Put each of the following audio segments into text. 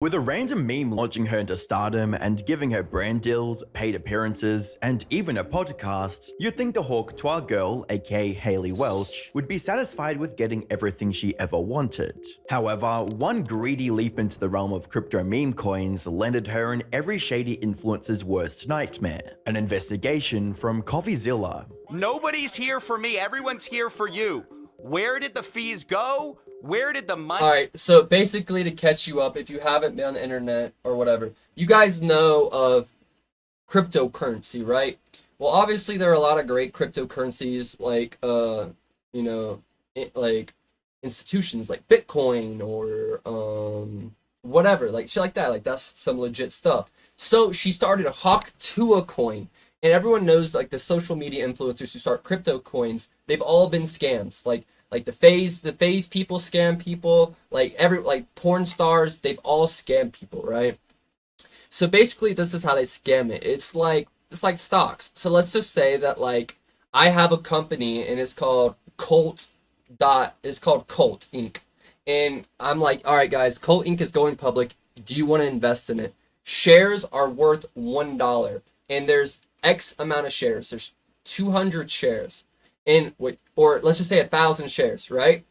With a random meme launching her into stardom and giving her brand deals, paid appearances, and even a podcast, you'd think the Huwk Tuah girl, aka Hayley Welch, would be satisfied with getting everything she ever wanted. However, one greedy leap into the realm of crypto meme coins landed her in every shady influencer's worst nightmare: an investigation from CoffeeZilla. Nobody's here for me, everyone's here for you. Where did the fees go? Where did the money... Alright, so basically to catch you up, if you haven't been on the internet or whatever, you guys know of cryptocurrency, right? Well, obviously there are a lot of great cryptocurrencies like, like institutions like Bitcoin or whatever, like shit like that. Like that's some legit stuff. So she started a Huwk Tuah coin. And everyone knows like the social media influencers who start crypto coins, they've all been scams. Like the phase people scam people, like porn stars, they've all scammed people, right? So basically this is how they scam it. It's like stocks. So let's just say that like I have a company and it's called Cult Inc. And I'm like, all right guys, Cult Inc. is going public. Do you want to invest in it? Shares are worth $1 and there's X amount of shares. There's 200 shares. Or let's just say 1,000 shares, right?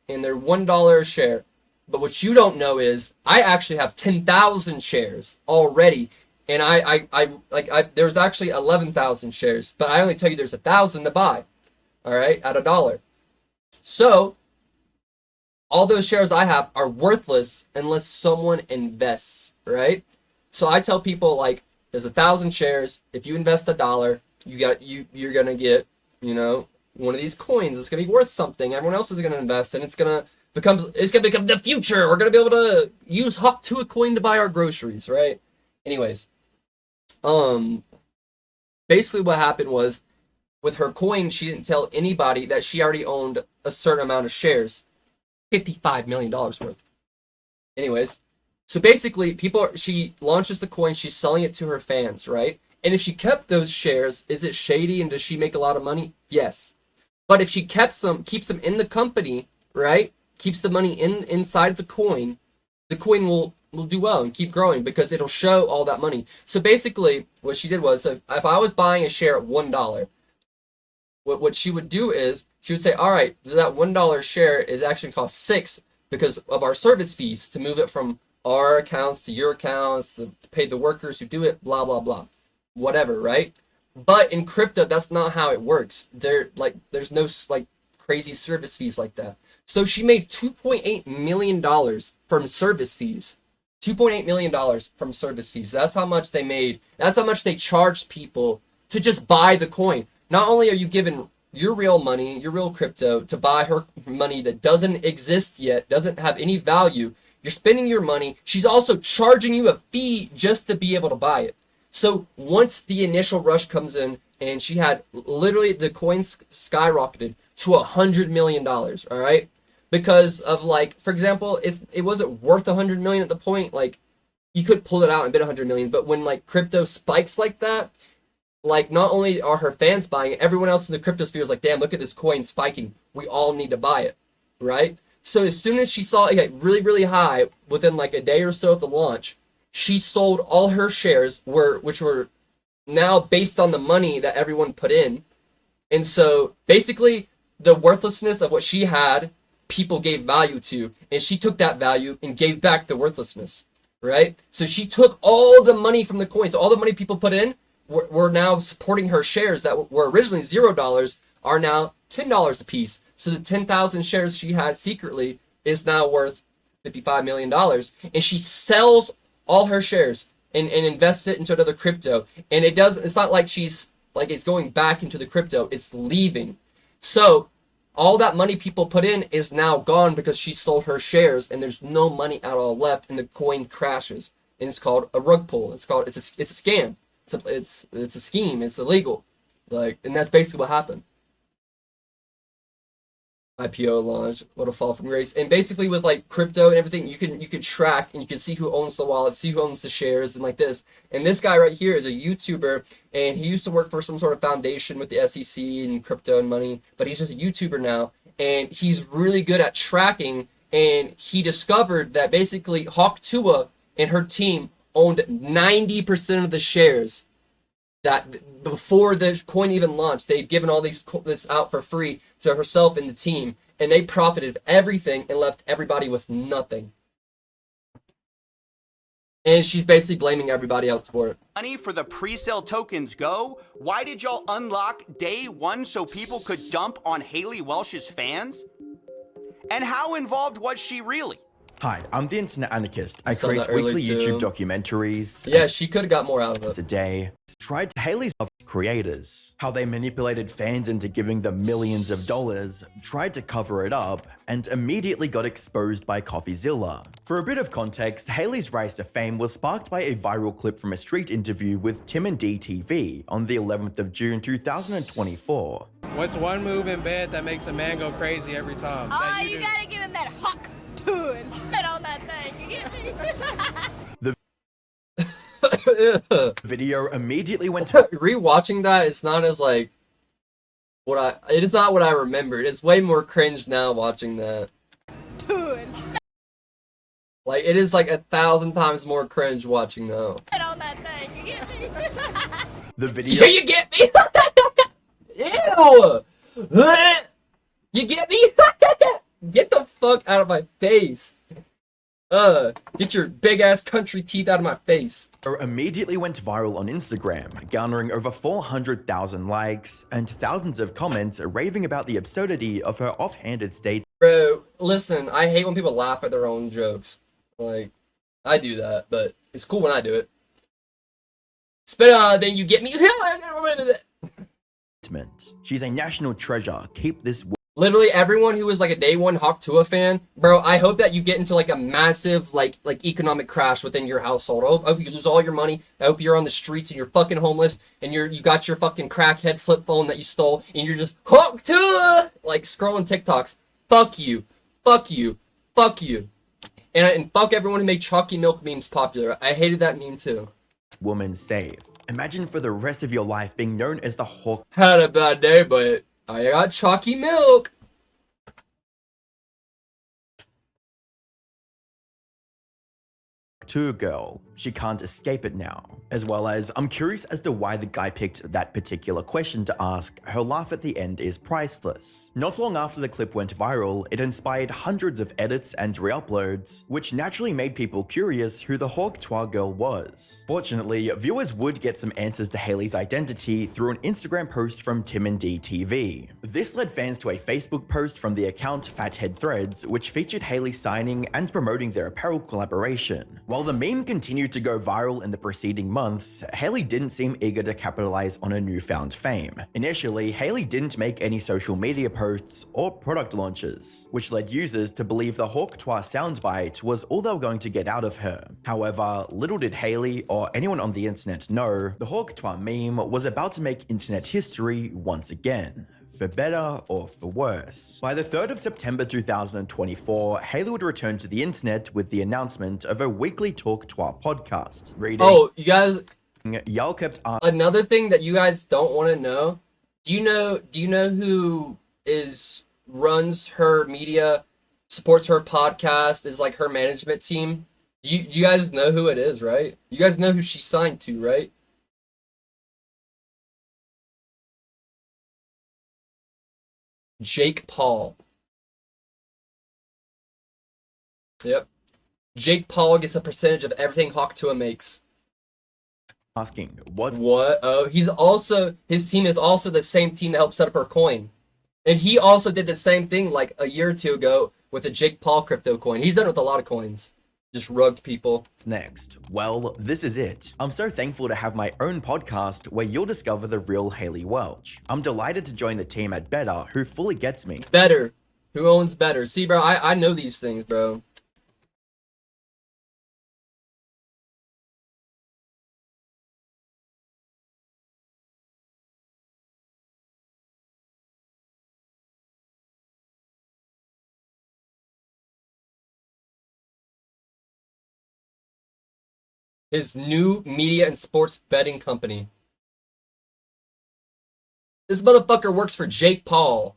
And they're $1 a share. But what you don't know is I actually have 10,000 shares already, and there's actually 11,000 shares, but I only tell you there's 1,000 to buy, all right, at $1. So all those shares I have are worthless unless someone invests, right? So I tell people like there's 1,000 shares. If you invest $1, you're gonna get, one of these coins is going to be worth something. Everyone else is going to invest, and it's going to become the future. We're going to be able to use Huwk Tuah coin to buy our groceries, right? Anyways, basically what happened was with her coin, she didn't tell anybody that she already owned a certain amount of shares, $55 million worth. Anyways, so basically she launches the coin, she's selling it to her fans, right? And if she kept those shares, is it shady and does she make a lot of money? Yes. But if she keeps them in the company, right? Keeps the money inside the coin will do well and keep growing because it'll show all that money. So basically, what she did was, if I was buying a share at $1, what she would do is she would say, all right, that $1 share is actually cost $6 because of our service fees to move it from our accounts to your accounts, to pay the workers who do it, blah blah blah, whatever, right? But in crypto, that's not how it works. There's no like crazy service fees like that. So she made $2.8 million from service fees. $2.8 million from service fees. That's how much they made. That's how much they charged people to just buy the coin. Not only are you giving your real money, your real crypto, to buy her money that doesn't exist yet, doesn't have any value, you're spending your money. She's also charging you a fee just to be able to buy it. So once the initial rush comes in, and she had literally the coins skyrocketed to $100 million, all right? Because of like, for example, it wasn't worth $100 million at the point. Like you could pull it out and bid $100 million, but when like crypto spikes like that, like not only are her fans buying it, everyone else in the crypto sphere is like, damn, look at this coin spiking. We all need to buy it, right? So as soon as she saw it get really, really high within like a day or so of the launch, she sold all her shares, which were now based on the money that everyone put in. And so basically the worthlessness of what she had, people gave value to, and she took that value and gave back the worthlessness, right? So she took all the money from the coins, all the money people put in, were now supporting her shares that were originally $0 are now $10 a piece. So the 10,000 shares she had secretly is now worth $55 million. And she sells all her shares and invests it into another crypto. And it's not like it's going back into the crypto, it's leaving. So all that money people put in is now gone because she sold her shares and there's no money at all left and the coin crashes. And it's called a rug pull. It's a scam. It's a scheme. It's illegal. And that's basically what happened. IPO launch, what a fall from grace. And basically with like crypto and everything, you can track and you can see who owns the wallet, see who owns the shares and like this. And this guy right here is a YouTuber, and he used to work for some sort of foundation with the SEC and crypto and money, but he's just a YouTuber now, and he's really good at tracking, and he discovered that basically Huwk Tuah and her team owned 90% of the shares that before the coin even launched. They'd given all this out for free to herself and the team, and they profited everything and left everybody with nothing. And she's basically blaming everybody else for it. Money for the pre-sale tokens go? Why did y'all unlock day one so people could dump on Haley Welch's fans? And how involved was she really? Hi, I'm the Internet Anarchist. I Saw create that early weekly too. YouTube documentaries. Yeah, she could have got more out of it. Today, tried to Haley's of creators, how they manipulated fans into giving them millions of dollars, tried to cover it up, and immediately got exposed by CoffeeZilla. For a bit of context, Haley's rise to fame was sparked by a viral clip from a street interview with Tim and D TV on the 11th of June 2024. What's one move in bed that makes a man go crazy every time? Oh, you gotta give him that Huwk Tuah and spit on that thing. You get me? The video immediately went Rewatching that, it's not as like it is not what I remembered. It's way more cringe now watching that. Tuah and spit Like, it is like 1,000 times more cringe watching now. on that thing. You get me? the video. So you get me? Ew! You get me? Get the fuck out of my face. Get your big ass country teeth out of my face. Immediately went viral on Instagram, garnering over 400,000 likes and thousands of comments raving about the absurdity of her offhanded state. Bro, listen, I hate when people laugh at their own jokes. Like, I do that, but it's cool when I do it. Then you get me? She's a national treasure. Keep this. Literally everyone who was like a day one Huwk Tuah fan, bro, I hope that you get into like a massive like economic crash within your household. I hope you lose all your money. I hope you're on the streets and you're fucking homeless and you got your fucking crackhead flip phone that you stole and you're just Huwk Tuah like scrolling TikToks. Fuck you. Fuck you. Fuck you. And fuck everyone who made chalky milk memes popular. I hated that meme too. Woman save. Imagine for the rest of your life being known as the Huwk Had a bad day, but I got chalky milk. Tuah girl. She can't escape it now. As well as, I'm curious as to why the guy picked that particular question to ask. Her laugh at the end is priceless. Not long after the clip went viral, it inspired hundreds of edits and re-uploads, which naturally made people curious who the Huwk Tuah girl was. Fortunately, viewers would get some answers to Haley's identity through an Instagram post from Tim and D TV. This led fans to a Facebook post from the account Fathead Threads, which featured Haley signing and promoting their apparel collaboration. While the meme continued to go viral in the preceding months, Haley didn't seem eager to capitalize on her newfound fame. Initially, Haley didn't make any social media posts or product launches, which led users to believe the Huwk Tuah soundbite was all they were going to get out of her. However, little did Haley or anyone on the internet know, the Huwk Tuah meme was about to make internet history once again. For better or for worse. By the 3rd of September 2024, Haley would return to the internet with the announcement of a weekly Huwk Tuah podcast. Reading, Oh, you guys, y'all kept asking. another thing that you guys don't want to know, do you know who runs her media, supports her podcast, is like her management team? You guys know who it is, right? You guys know who she's signed to, right? Jake Paul. Yep. Jake Paul gets a percentage of everything Huwk Tuah makes. What's What? Oh, his team is also the same team that helped set up her coin. And he also did the same thing like a year or two ago with the Jake Paul crypto coin. He's done it with a lot of coins. Just rugged people. next? Well, this is it. I'm so thankful to have my own podcast where you'll discover the real Haley Welch. I'm delighted to join the team at Better, who fully gets me. Better. Who owns Better? See, bro, I know these things, bro. His new media and sports betting company. This motherfucker works for Jake Paul.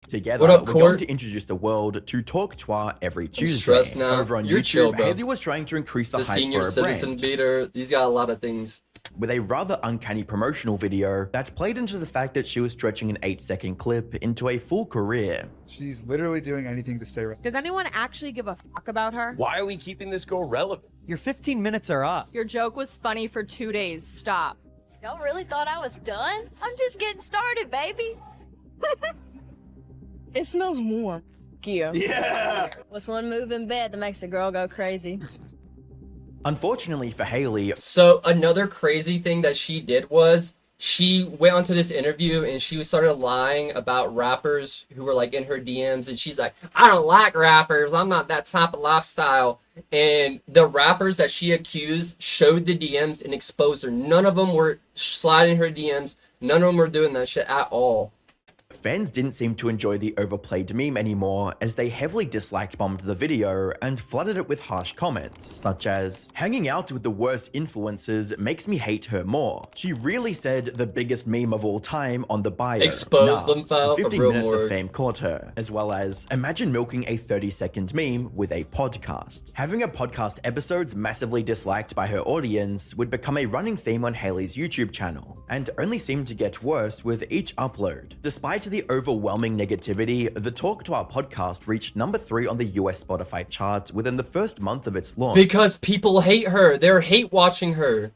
Together, What up, we're Court? going to introduce the world to Huwk Tuah every Tuesday. Stressed now. Over on You're YouTube, chill, bro. Haley was trying to increase the, The hype senior for her citizen brand beater. He's got a lot of things. with a rather uncanny promotional video that played into the fact that she was stretching an 8-second clip into a full career. She's literally doing anything to stay relevant. Does anyone actually give a fuck about her? Why are we keeping this girl relevant? Your 15 minutes are up. Your joke was funny for 2 days. Stop. Y'all really thought I was done? I'm just getting started, baby. It smells warm. Yeah. What's one move in bed that makes a girl go crazy? Unfortunately for Haley, So another crazy thing that she did was she went onto this interview and she started lying about rappers who were like in her DMs, and she's like, I don't like rappers. I'm not that type of lifestyle. And the rappers that she accused showed the DMs and exposed her. None of them were sliding her DMs. None of them were doing that shit at all. fans didn't seem to enjoy the overplayed meme anymore, as they heavily disliked bombed the video and flooded it with harsh comments, such as, hanging out with the worst influencers makes me hate her more. She really said the biggest meme of all time on the bio. Expose them, foul, for 15 real minutes word. of fame caught her, as well as, imagine milking a 30-second meme with a podcast. Having a podcast episodes massively disliked by her audience would become a running theme on Haley's YouTube channel, and only seemed to get worse with each upload. Despite the overwhelming negativity, the Talk to Our podcast reached number 3 on the US Spotify charts within the first month of its launch. Because people hate her. They're hate watching her.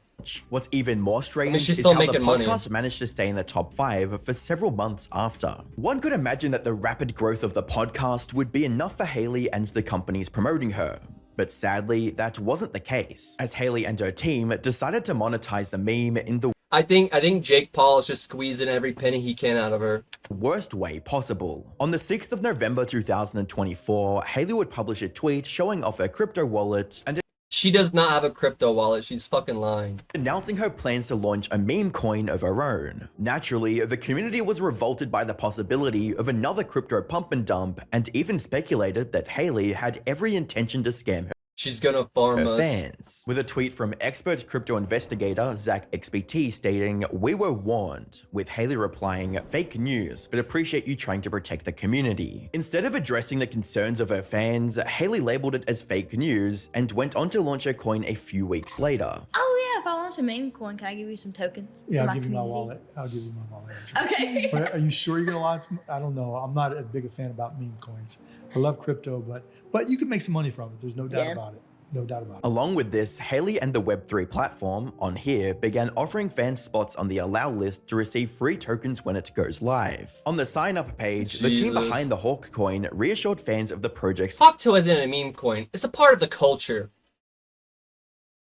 What's even more strange she's is still how the making money. podcast managed to stay in the top 5 for several months after. One could imagine that the rapid growth of the podcast would be enough for Haley and the companies promoting her. But sadly, that wasn't the case, as Haley and her team decided to monetize the meme in the I think Jake Paul is just squeezing every penny he can out of her. worst way possible. On the 6th of November 2024, Haley would publish a tweet showing off her crypto wallet and She does not have a crypto wallet. She's fucking lying. announcing her plans to launch a meme coin of her own. Naturally, the community was revolted by the possibility of another crypto pump and dump, and even speculated that Haley had every intention to scam her She's gonna farm us. fans. With a tweet from expert crypto investigator Zach XBT stating, "We were warned," with Haley replying, "Fake news, but appreciate you trying to protect the community." Instead of addressing the concerns of her fans, Haley labeled it as fake news and went on to launch her coin a few weeks later. Oh yeah, if I want a meme coin, can I give you some tokens? Yeah, for I'll give you my community? wallet. I'll give you my wallet. Okay. But are you sure you're gonna launch? I don't know. I'm not a big a fan about meme coins. I love crypto, but you can make some money from it. There's no doubt Yeah. about it. No doubt about it. Along with this, Haley and the Web3 platform, On Here, began offering fans spots on the allow list to receive free tokens when it goes live. On the sign up page, the team Jesus. behind the Huwk coin reassured fans of the project's Huwk Tuah isn't a meme coin. It's a part of the culture.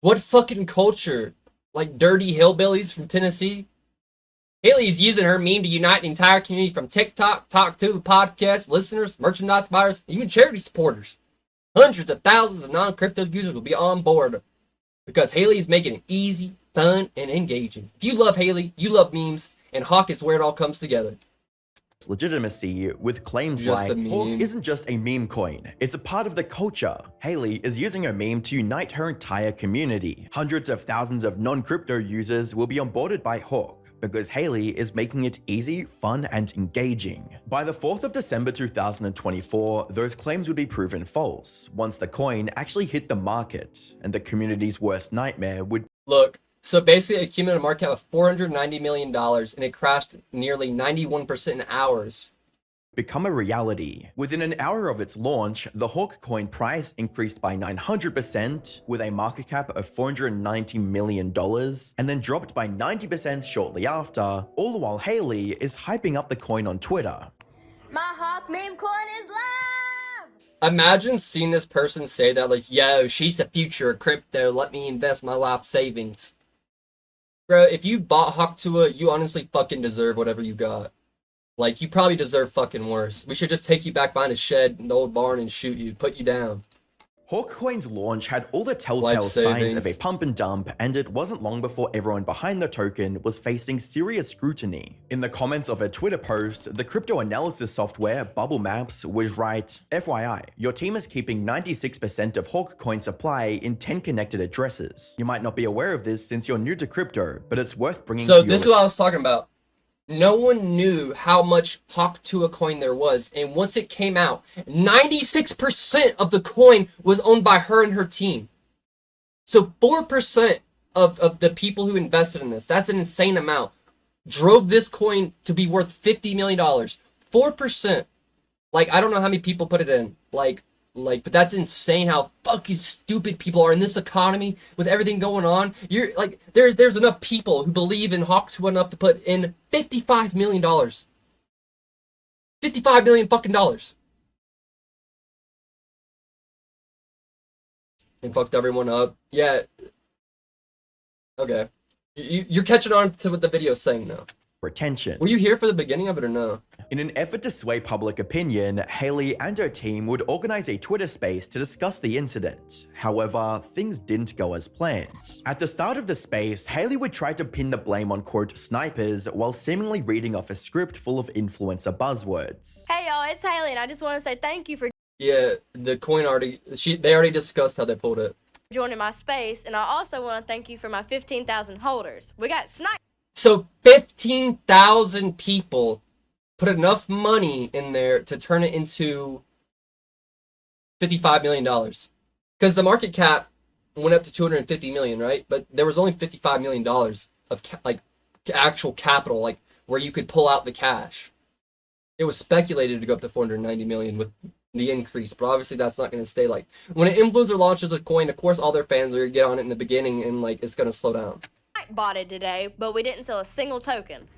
What fucking culture? Like dirty hillbillies from Tennessee? Haley's using her meme to unite the entire community from TikTok, Talk to, podcast, listeners, merchandise buyers, even charity supporters. Hundreds of thousands of non-crypto users will be on board because Haley is making it easy, fun, and engaging. If you love Haley, you love memes, and Huwk is where it all comes together. legitimacy with claims Just like a meme. Huwk isn't just a meme coin, it's a part of the culture. Haley is using her meme to unite her entire community. Hundreds of thousands of non-crypto users will be onboarded by Huwk because Haley is making it easy, fun, and engaging. By the 4th of December 2024, those claims would be proven false once the coin actually hit the market, and the community's worst nightmare would Look, so basically it accumulated a market cap of $490 million, and it crashed nearly 91% in hours. become a reality. Within an hour of its launch, the Huwk coin price increased by 900% with a market cap of $490 million, and then dropped by 90% shortly after, all the while Haley is hyping up the coin on Twitter. My Huwk meme coin is live! Imagine seeing this person say that, like, yo, she's the future of crypto, let me invest my life savings. Bro, if you bought Huwk Tuah, you honestly fucking deserve whatever you got. Like, you probably deserve fucking worse. We should just take you back behind a shed in the old barn and shoot you, put you down. Huwk coin's launch had all the telltale Life signs of a savings. pump and dump, and it wasn't long before everyone behind the token was facing serious scrutiny. In the comments of a Twitter post, the crypto analysis software Bubble Maps would write, "FYI, your team is keeping 96% of Huwk coin supply in 10 connected addresses. You might not be aware of this since you're new to crypto, but it's worth bringing So to this is your what I was talking about. no one knew how much Huwk Tuah coin there was. And once it came out, 96% of the coin was owned by her and her team. So 4% of the people who invested in this, that's an insane amount, drove this coin to be worth $50 million. 4%. Like, I don't know how many people put it in. Like, but that's insane how fucking stupid people are in this economy with everything going on. You're like, there's enough people who believe in Huwk Tuah enough to put in $55 million. $55 million fucking dollars. And fucked everyone up. Yeah. Okay. You're catching on to what the video's saying now. Retention. Were you here for the beginning of it or no? In an effort to sway public opinion, Haley and her team would organize a Twitter space to discuss the incident. However, things didn't go as planned. At the start of the space, Haley would try to pin the blame on quote snipers while seemingly reading off a script full of influencer buzzwords. Hey y'all, it's Haley, and I just want to say thank you for Yeah, the coin they already discussed how they pulled it. joining my space, and I also want to thank you for my 15,000 holders. We got sniped. So 15,000 people put enough money in there to turn it into $55 million. Because the market cap went up to 250 million, right? But there was only $55 million of actual capital, like where you could pull out the cash. It was speculated to go up to 490 million with the increase, but obviously that's not going to stay. Like when an influencer launches a coin, of course all their fans are going to get on it in the beginning, and like it's going to slow down. Bought it today, but we didn't sell a single token.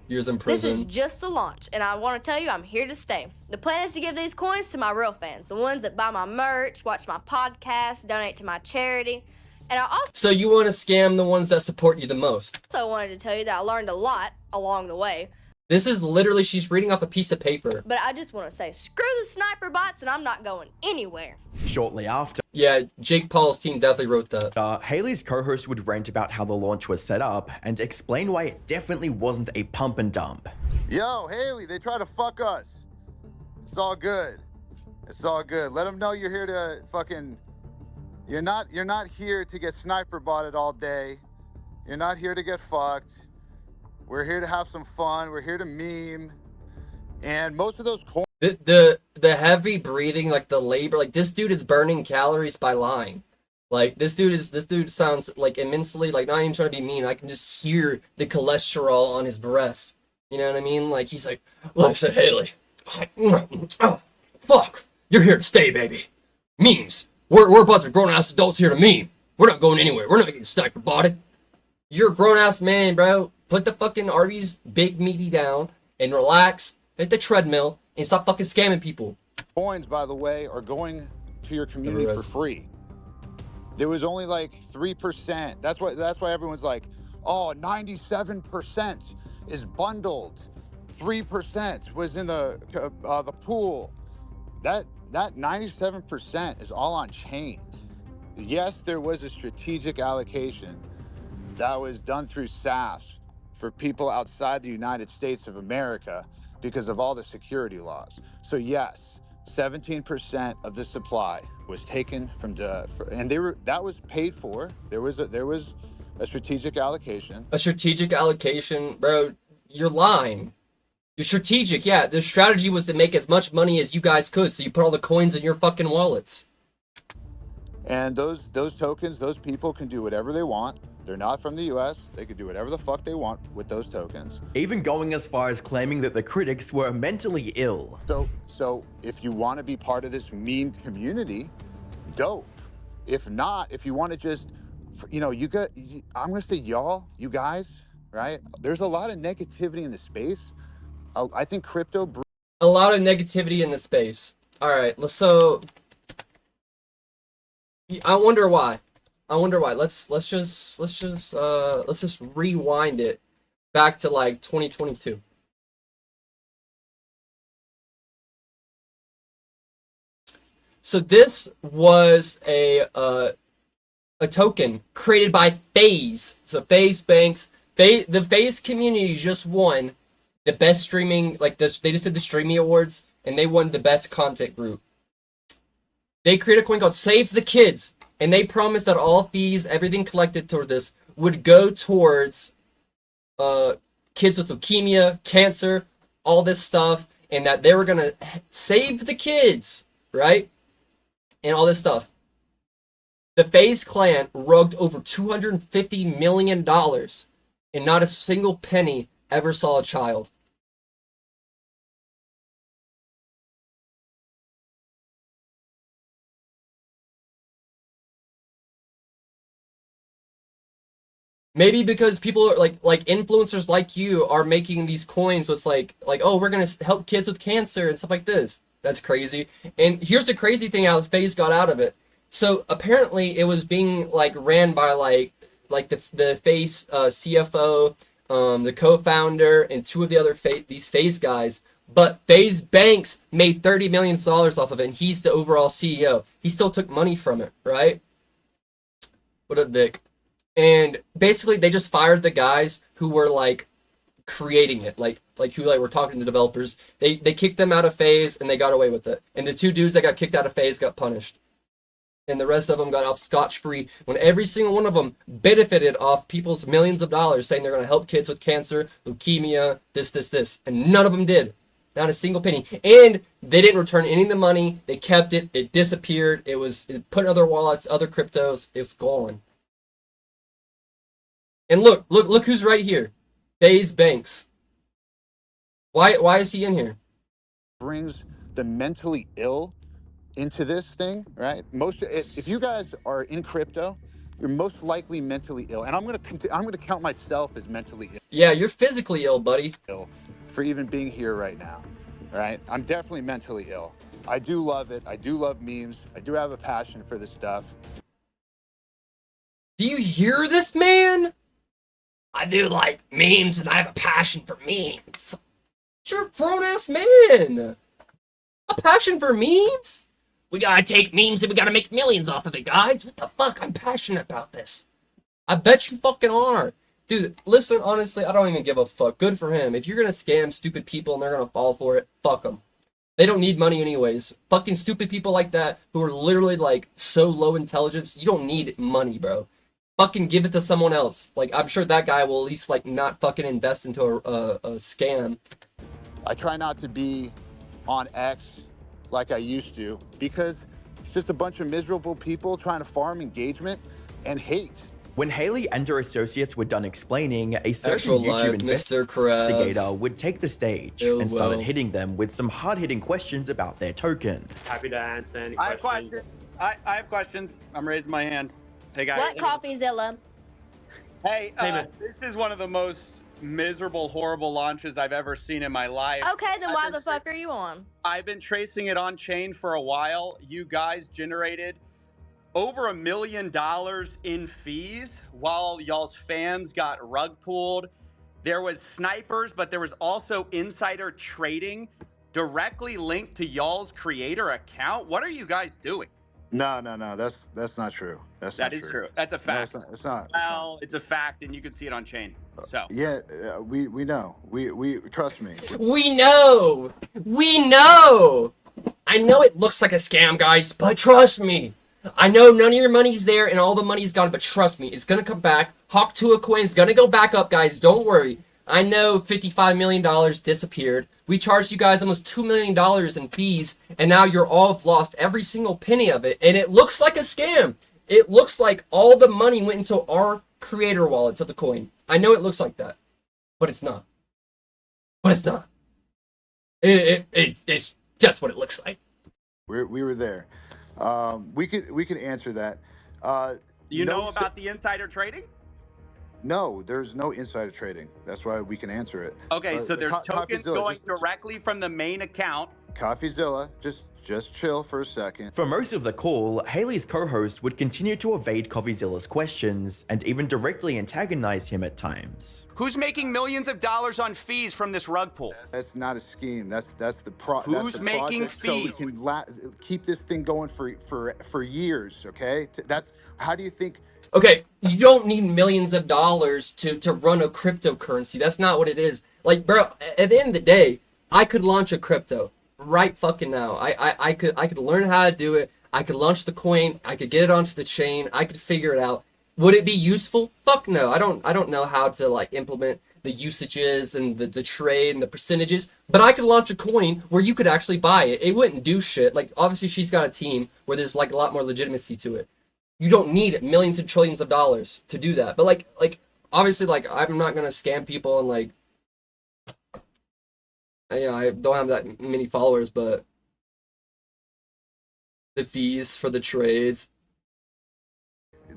Years in This is prison. just a launch, and I want to tell you I'm here to stay. The plan is to give these coins to my real fans, the ones that buy my merch, watch my podcast, donate to my charity. And I So you want to scam the ones that support you the most. also wanted to tell you that I learned a lot along the way. This is literally, she's reading off a piece of paper. But I just want to say, screw the sniper bots, and I'm not going anywhere. Shortly after, Yeah, Jake Paul's team definitely wrote that. Haley's co-host would rant about how the launch was set up and explain why it definitely wasn't a pump and dump. Yo, Haley, they try to fuck us. It's all good. It's all good. Let them know you're here to fucking... You're not here to get sniper botted all day. You're not here to get fucked. We're here to have some fun. We're here to meme. And most of those coins... The heavy breathing, like the labor, like this dude is burning calories by lying. Like this dude sounds like immensely, like not even trying to be mean. I can just hear the cholesterol on his breath. You know what I mean? Like he's like, listen, Haley, oh, fuck, you're here to stay, baby. Memes. We're a bunch of grown ass adults here to meme. We're not going anywhere. We're not getting sniper botted. You're a grown ass man, bro. Put the fucking Arby's big meaty down and relax. Hit the treadmill and stop fucking scamming people. Coins, by the way, are going to your community for free. There was only like 3%. That's why everyone's like, oh, 97% is bundled. 3% was in the pool. That 97% is all on chain. Yes, there was a strategic allocation that was done through SAFs for people outside the United States of America because of all the security laws. So yes, 17% of the supply was taken from that was paid for. There was a strategic allocation. A strategic allocation, bro. You're lying. You're strategic, yeah. The strategy was to make as much money as you guys could, so you put all the coins in your fucking wallets. And those tokens, those people can do whatever they want. They're not from the US. They could do whatever the fuck they want with those tokens. Even going as far as claiming that the critics were mentally ill. So if you want to be part of this meme community, dope. If not, if you want to just, I'm going to say y'all, you guys, right? There's a lot of negativity in the space. I think crypto... A lot of negativity in the space. All right, so... I wonder why. Let's just rewind it back to like 2022. So this was a token created by FaZe. So FaZe Banks, the FaZe community just won the best streaming, like this. They just did the streaming awards, and they won the best content group. They created a coin called Save the Kids, and they promised that all fees, everything collected toward this, would go towards kids with leukemia, cancer, all this stuff, and that they were gonna save the kids, right? And all this stuff. The FaZe clan rugged over $250 million, and not a single penny ever saw a child. Maybe because people are like influencers like you are making these coins with like oh, we're gonna help kids with cancer and stuff like this. That's crazy. And here's the crazy thing: how FaZe got out of it. So apparently, it was being like ran by like the FaZe CFO, the co-founder, and two of the other these FaZe guys. But FaZe Banks made $30 million off of it, and he's the overall CEO. He still took money from it, right? What up, Vic? And basically, they just fired the guys who were like creating it, like who were talking to developers. They kicked them out of FaZe, and they got away with it. And the two dudes that got kicked out of FaZe got punished, and the rest of them got off scotch-free. When every single one of them benefited off people's millions of dollars, saying they're going to help kids with cancer, leukemia, this, and none of them did. Not a single penny. And they didn't return any of the money. They kept it. It disappeared. It put in other wallets, other cryptos. It was gone. And look who's right here. FaZe Banks. Why is he in here? Brings the mentally ill into this thing, right? If you guys are in crypto, you're most likely mentally ill. And I'm gonna count myself as mentally ill. Yeah, you're physically ill, buddy. For even being here right now, right? I'm definitely mentally ill. I do love it. I do love memes. I do have a passion for this stuff. Do you hear this, man? I do like memes and I have a passion for memes. You're a grown-ass man. A passion for memes? We gotta take memes and we gotta make millions off of it, guys. What the fuck? I'm passionate about this. I bet you fucking are. Dude, listen, honestly, I don't even give a fuck. Good for him. If you're gonna scam stupid people and they're gonna fall for it, fuck them. They don't need money anyways. Fucking stupid people like that who are literally like so low intelligence, you don't need money, bro. Fucking give it to someone else. Like, I'm sure that guy will at least like not fucking invest into a scam. I try not to be on X like I used to because it's just a bunch of miserable people trying to farm engagement and hate. When Haley and her associates were done explaining, a certain Actual YouTube live, Mr. investigator would take the stage and started well. hitting them with some hard-hitting questions about their token. Happy to answer any I have questions. questions. I have questions. I'm raising my hand. Hey guys. What CoffeeZilla? Hey, man. this is one of the most miserable, horrible launches I've ever seen in my life. Okay, then why the fuck are you on? I've been tracing it on chain for a while. You guys generated over $1 million in fees while y'all's fans got rug pulled. There was snipers, but there was also insider trading directly linked to y'all's creator account. What are you guys doing? No, that's not true. That is true. That's a fact. No, it's not. Well, it's a fact, and you can see it on chain. So Yeah, we know. We trust me. We know! I know it looks like a scam, guys, but trust me. I know none of your money's there and all the money's gone, but trust me, it's gonna come back. Huwk Tuah coin's gonna go back up, guys. Don't worry. I know $55 million disappeared. We charged you guys almost $2 million in fees, and now you're all lost every single penny of it, and it looks like a scam. It looks like all the money went into our creator wallets of the coin. I know it looks like that, but it's not. It's just what it looks like. We were there. We could answer that. you know about the insider trading? No, there's no insider trading. That's why we can answer it. Okay, so there's tokens CoffeeZilla, going directly from the main account. CoffeeZilla, just chill for a second. For most of the call, Haley's co-host would continue to evade CoffeeZilla's questions and even directly antagonize him at times. Who's making millions of dollars on fees from this rug pull? That's not a scheme. That's the Who's making fees? So we can keep this thing going for years. Okay, that's how do you think? Okay, you don't need millions of dollars to run a cryptocurrency. That's not what it is. Like, bro, at the end of the day, I could launch a crypto right fucking now. I could learn how to do it. I could launch the coin. I could get it onto the chain. I could figure it out. Would it be useful? Fuck no. I don't know how to like implement the usages and the trade and the percentages, but I could launch a coin where you could actually buy it. It wouldn't do shit. Like, obviously she's got a team where there's like a lot more legitimacy to it. You don't need millions and trillions of dollars to do that. But like obviously, like, I'm not gonna scam people and like, you know, I don't have that many followers, but the fees for the trades.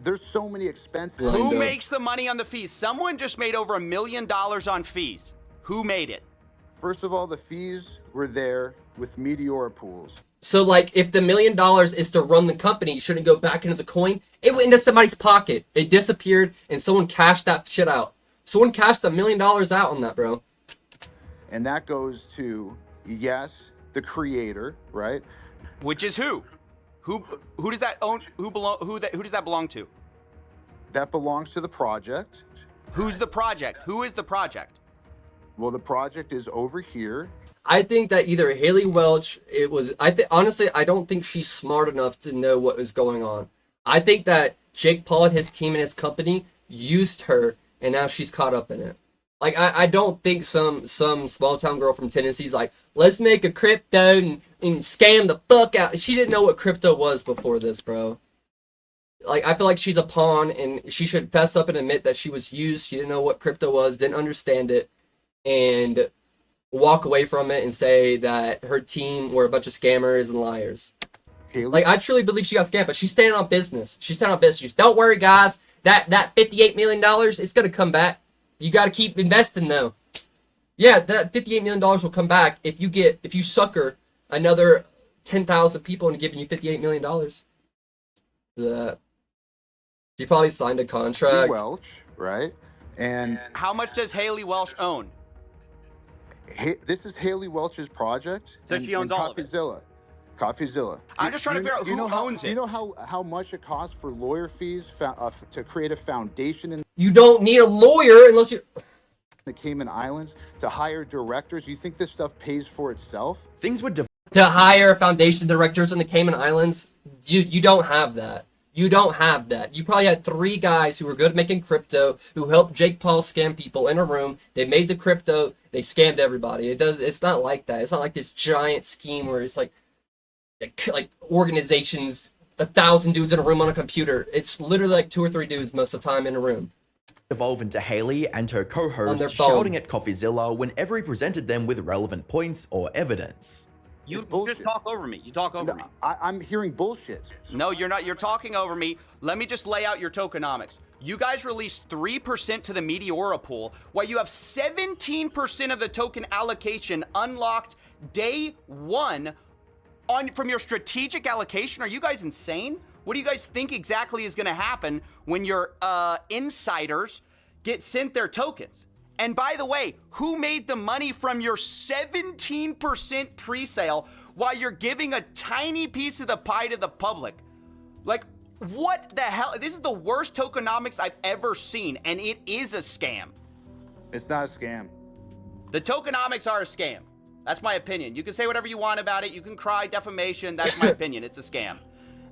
There's so many expenses. Who makes the money on the fees? Someone just made over $1 million on fees. Who made it? First of all, the fees were there with Meteora pools. So, like, if the $1 million is to run the company, shouldn't go back into the coin. It went into somebody's pocket. It disappeared, and someone cashed that shit out. Someone cashed $1 million out on that, bro. And that goes to, yes, the creator, right? Which is who? Who does that own? Who does that belong to? That belongs to the project. Who's the project? Who is the project? Well, the project is over here. I think that either Haley Welch, honestly, I don't think she's smart enough to know what is going on. I think that Jake Paul and his team and his company used her, and now she's caught up in it. Like, I don't think some small town girl from Tennessee's like, let's make a crypto and scam the fuck out. She didn't know what crypto was before this, bro. Like, I feel like she's a pawn, and she should fess up and admit that she was used. She didn't know what crypto was, didn't understand it, and walk away from it and say that her team were a bunch of scammers and liars. Haley? Like, I truly believe she got scammed, but she's standing on business. She's standing on business. Don't worry, guys. That $58 million, it's going to come back. You got to keep investing, though. Yeah, that $58 million will come back if you sucker another 10,000 people into giving you $58 million. That she probably signed a contract. Welch, right? And how much does Haley Welch own? This is Haley Welch's project. So she owns all of it. CoffeeZilla. I'm just trying to figure out who owns it. You know how much it costs for lawyer fees to create a foundation in You don't need a lawyer unless you're the Cayman Islands to hire directors? You think this stuff pays for itself? Things were to hire foundation directors in the Cayman Islands. You don't have that. You don't have that. You probably had 3 guys who were good at making crypto, who helped Jake Paul scam people in a room. They made the crypto. They scammed everybody. It's not like that. It's not like this giant scheme where it's like organizations, 1,000 dudes in a room on a computer. It's literally like 2 or 3 dudes most of the time in a room. Evolve into Haley and her On co-host their phone. shouting at CoffeeZilla whenever he presented them with relevant points or evidence. You just talk over me. You talk over me. I'm hearing bullshit. No, you're not. You're talking over me. Let me just lay out your tokenomics. You guys released 3% to the Meteora pool, while you have 17% of the token allocation unlocked day 1 from your strategic allocation. Are you guys insane? What do you guys think exactly is going to happen when your insiders get sent their tokens? And by the way, who made the money from your 17% pre-sale while you're giving a tiny piece of the pie to the public? Like, what the hell? This is the worst tokenomics I've ever seen, and it is a scam. It's not a scam. The tokenomics are a scam. That's my opinion. You can say whatever you want about it. You can cry defamation. That's my opinion. It's a scam.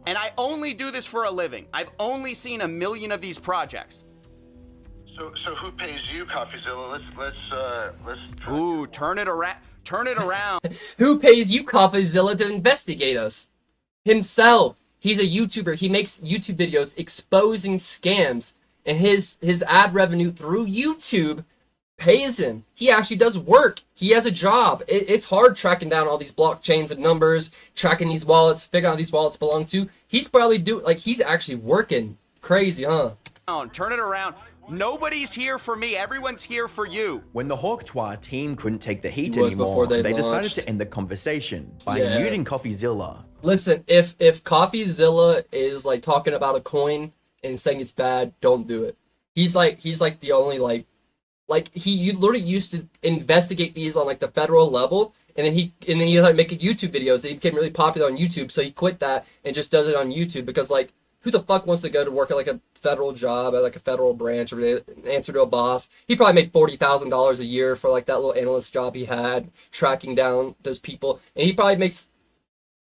And I only do this for a living. I've only seen 1 million of these projects. So who pays you, CoffeeZilla? Let's. Ooh, turn it around. Turn it around. Who pays you, CoffeeZilla, to investigate us? Himself. He's a YouTuber. He makes YouTube videos exposing scams, and his ad revenue through YouTube pays him. He actually does work. He has a job. It's hard tracking down all these blockchains and numbers, tracking these wallets, figuring out who these wallets belong to. He's probably he's actually working. Crazy, huh? Turn it around. Nobody's here for me. Everyone's here for you. When the Huwk Tuah team couldn't take the heat It was anymore, before they decided launched. to end the conversation by Yeah. muting CoffeeZilla. Listen, if CoffeeZilla is like talking about a coin and saying it's bad, don't do it. He's like the only you literally used to investigate these on like the federal level, and then he like making YouTube videos, and he became really popular on YouTube, so he quit that and just does it on YouTube because like who the fuck wants to go to work at like a federal job at like a federal branch or answer to a boss? He probably made $40,000 a year for like that little analyst job he had tracking down those people, and he probably makes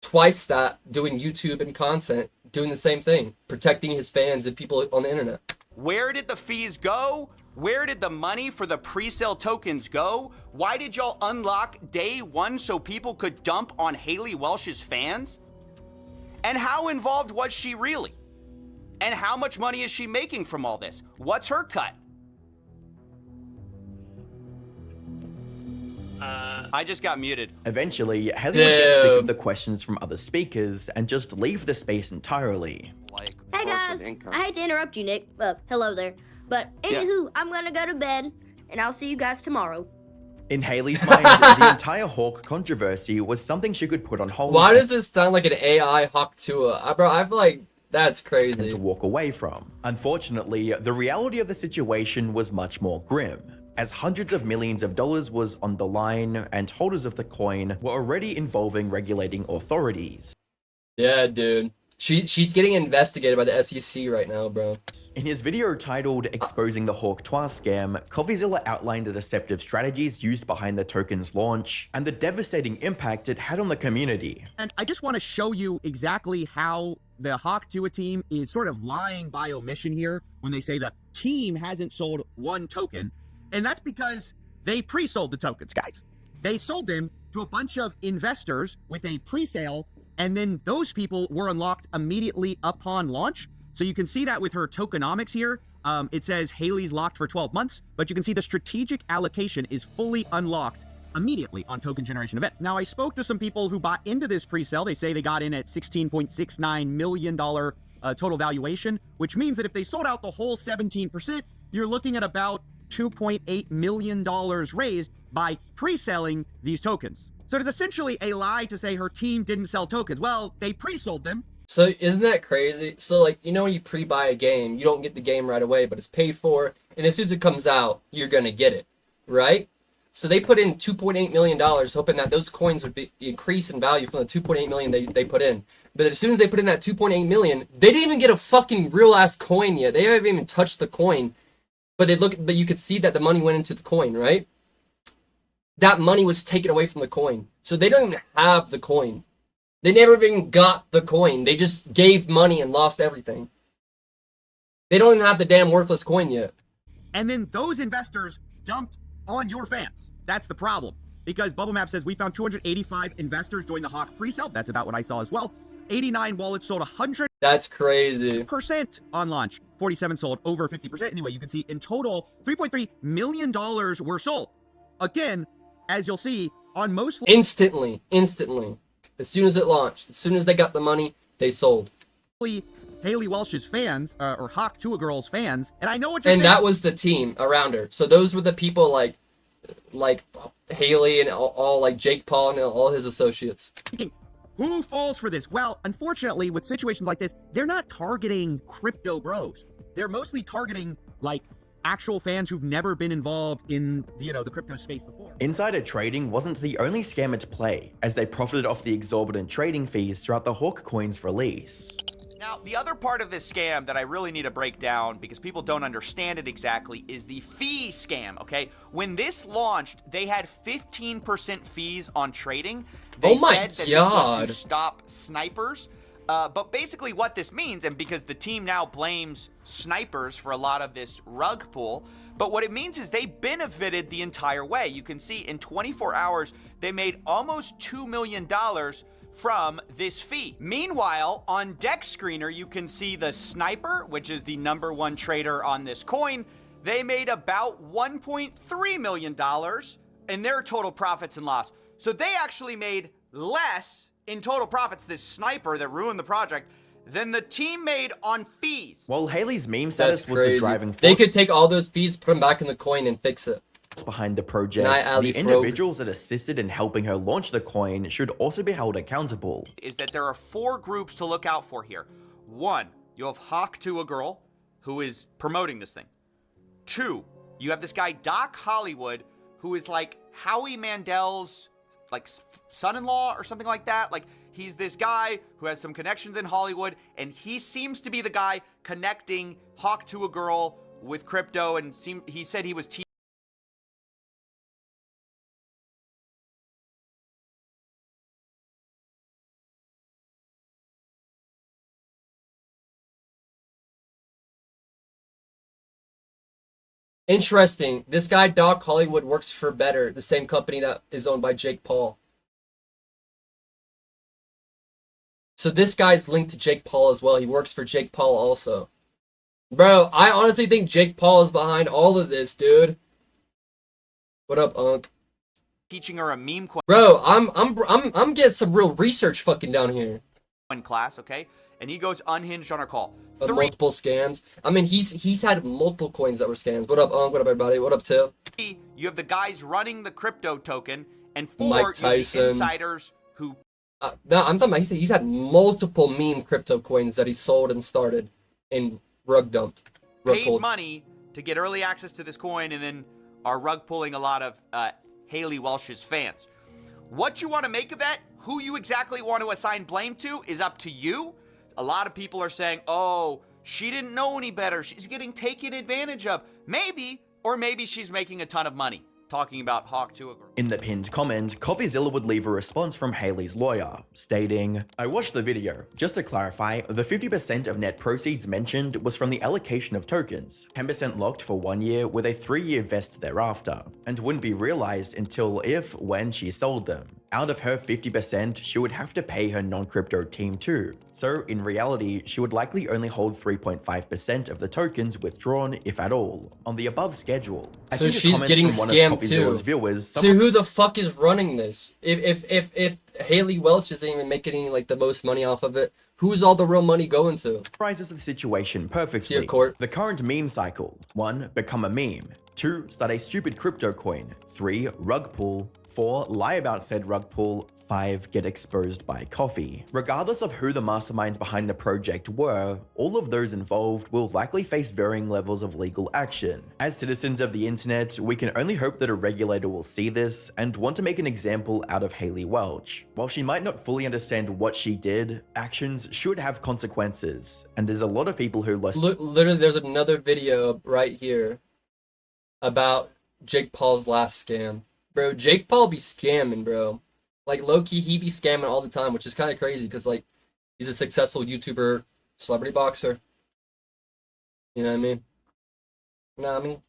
twice that doing YouTube and content, doing the same thing, protecting his fans and people on the internet. Where did the fees go? Where did the money for the pre-sale tokens go? Why did y'all unlock day one so people could dump on Haley Welch's fans? And how involved was she really? And how much money is she making from all this? What's her cut? I just got muted. Eventually, Haley would get sick of the questions from other speakers and just leave the space entirely. Hey guys, I hate to interrupt you, Nick. Hello there. But anywho, I'm gonna go to bed, and I'll see you guys tomorrow. In Haley's mind, the entire Huwk controversy was something she could put on hold. Why does this sound like an AI Huwk Tuah? Bro, I'm like, that's crazy. And to walk away from. Unfortunately, the reality of the situation was much more grim, as hundreds of millions of dollars was on the line and holders of the coin were already involving regulating authorities. Yeah, dude. She's getting investigated by the SEC right now, bro. In his video titled Exposing the Huwk Tuah Scam, CoffeeZilla outlined the deceptive strategies used behind the token's launch and the devastating impact it had on the community. And I just want to show you exactly how the Huwk Tuah team is sort of lying by omission here when they say the team hasn't sold one token. And that's because they pre-sold the tokens, guys. They sold them to a bunch of investors with a pre-sale, and then those people were unlocked immediately upon launch. So you can see that with her tokenomics here. It says Haley's locked for 12 months, but you can see the strategic allocation is fully unlocked immediately on token generation event. Now, I spoke to some people who bought into this pre-sale. They say they got in at $16.69 million total valuation, which means that if they sold out the whole 17%, you're looking at about $2.8 million raised by pre-selling these tokens. So it's essentially a lie to say her team didn't sell tokens. Well, they pre-sold them. So isn't that crazy? So like, you know, when you pre-buy a game, you don't get the game right away, but it's paid for. And as soon as it comes out, you're going to get it, right? So they put in $2.8 million, hoping that those coins would be increase in value from the $2.8 million they put in. But as soon as they put in that $2.8 million, they didn't even get a fucking real ass coin yet. They haven't even touched the coin. But you could see that the money went into the coin, right? That money was taken away from the coin. So they don't even have the coin. They never even got the coin. They just gave money and lost everything. They don't even have the damn worthless coin yet. And then those investors dumped on your fans. That's the problem. Because Bubble Map says we found 285 investors join the Huwk pre-sale. That's about what I saw as well. 89 wallets sold 100%. That's crazy. On launch. 47 sold over 50%. Anyway, you can see in total, $3.3 million were sold. Again, as you'll see, on most... Instantly. As soon as it launched, as soon as they got the money, they sold. Haley Welch's fans, or Huwk Tuah Girl's fans, and I know what you're saying. That was the team around her. So those were the people like Haley and all like Jake Paul and all his associates. Who falls for this? Well, unfortunately, with situations like this, they're not targeting crypto bros. They're mostly targeting, like, actual fans who've never been involved in, the crypto space before. Insider trading wasn't the only scam at play, as they profited off the exorbitant trading fees throughout the Huwk coin's release. Now, the other part of this scam that I really need to break down because people don't understand it exactly is the fee scam, okay? When this launched, they had 15% fees on trading. They said that this was to stop snipers. But basically what this means, and because the team now blames snipers for a lot of this rug pull, but what it means is they benefited the entire way. You can see in 24 hours, they made almost $2 million from this fee. Meanwhile, on Dex Screener, you can see the sniper, which is the #1 trader on this coin. They made about $1.3 million in their total profits and loss. So they actually made less in total profits, this sniper that ruined the project, than the team made on fees. While Haley's meme status was the driving force, they could take all those fees, put them back in the coin, and fix it. Behind the project, the individuals that assisted in helping her launch the coin should also be held accountable. Is that there are 4 groups to look out for here. 1, you have Huwk Tuah Girl, who is promoting this thing. 2, you have this guy Doc Hollywood, who is like Howie Mandel's like son-in-law or something like that. Like, he's this guy who has some connections in Hollywood, and he seems to be the guy connecting Huwk Tuah Girl with crypto, and he said he was Interesting. This guy, Doc Hollywood, works for Better, the same company that is owned by Jake Paul. So this guy's linked to Jake Paul as well. He works for Jake Paul also. Bro, I honestly think Jake Paul is behind all of this, dude. What up, Unc? Teaching her a meme coin. Bro, I'm getting some real research fucking down here. In class, okay? And he goes unhinged on her call. Multiple scams. I mean, he's had multiple coins that were scams. What up, Unc? What up, everybody? What up, Till? You have the guys running the crypto token, and 4, Mike you have Tyson. the insiders who... No, I'm talking about he's had multiple meme crypto coins that he sold and started and rug dumped. Paid money to get early access to this coin and then are rug pulling a lot of Haley Welch's fans. What you want to make of that, who you exactly want to assign blame to, is up to you. A lot of people are saying, oh, she didn't know any better. She's getting taken advantage of. Maybe, or maybe she's making a ton of money. Talking about Huwk Tuah. In the pinned comment, CoffeeZilla would leave a response from Haley's lawyer, stating, I watched the video. Just to clarify, the 50% of net proceeds mentioned was from the allocation of tokens, 10% locked for 1 year with a 3-year vest thereafter, and wouldn't be realized until when she sold them. Out of her 50%, she would have to pay her non-crypto team too. So in reality, she would likely only hold 3.5% of the tokens withdrawn, if at all, on the above schedule. So she's getting scammed too. Viewers, so who the fuck is running this? If Haley Welch isn't even making like the most money off of it, who's all the real money going to? Summarizes the situation perfectly. See a court. The current meme cycle: 1. Become a meme. 2. Start a stupid crypto coin. 3. Rug pull. 4. Lie about said rug pull. 5. Get exposed by coffee. Regardless of who the masterminds behind the project were, all of those involved will likely face varying levels of legal action. As citizens of the internet, we can only hope that a regulator will see this and want to make an example out of Haley Welch. While she might not fully understand what she did, actions should have consequences, and there's a lot of people who literally, there's another video right here about Jake Paul's last scam. Bro, Jake Paul be scamming, bro. Like, low-key, he be scamming all the time, which is kind of crazy, because, like, he's a successful YouTuber, celebrity boxer. You know what I mean? You know what I mean?